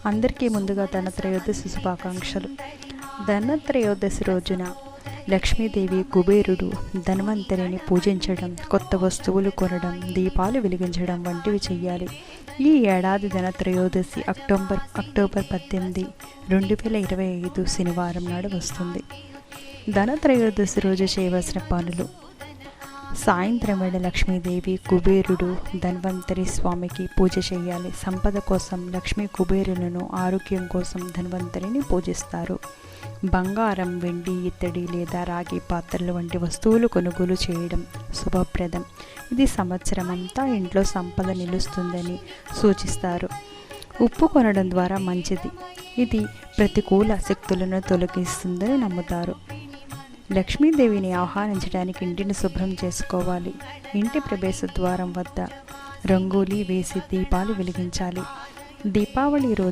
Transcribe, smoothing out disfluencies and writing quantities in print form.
అందరికీ ముందుగా ధనత్రయోదశి శుభాకాంక్షలు. ధనత్రయోదశి రోజున లక్ష్మీదేవి, కుబేరుడు, ధన్వంతరిని పూజించడం, కొత్త వస్తువులు కొనడం, దీపాలు వెలిగించడం వంటివి చేయాలి. ఈ ఏడాది ధనత్రయోదశి అక్టోబర్ 18, 2025 శనివారం నాడు వస్తుంది. ధనత్రయోదశి రోజు చేయవలసిన పనులు: సాయంత్రం వేళ లక్ష్మీదేవి, కుబేరుడు, ధన్వంతరి స్వామికి పూజ చేయాలి. సంపద కోసం లక్ష్మీ కుబేరులను, ఆరోగ్యం కోసం ధన్వంతరిని పూజిస్తారు. బంగారం, వెండి, ఇత్తడి లేదా రాగి పాత్రలు వంటి వస్తువులు కొనుగోలు చేయడం శుభప్రదం. ఇది సంవత్సరం అంతా ఇంట్లో సంపద నిలుస్తుందని సూచిస్తారు. ఉప్పు కొనడం ద్వారా మంచిది. ఇది ప్రతికూల శక్తులను తొలగిస్తుందని నమ్ముతారు. లక్ష్మీదేవిని ఆహ్వానించడానికి ఇంటిని శుభ్రం చేసుకోవాలి. ఇంటి ప్రవేశ ద్వారం వద్ద రంగోలీ వేసి దీపాలు వెలిగించాలి. దీపావళి రోజు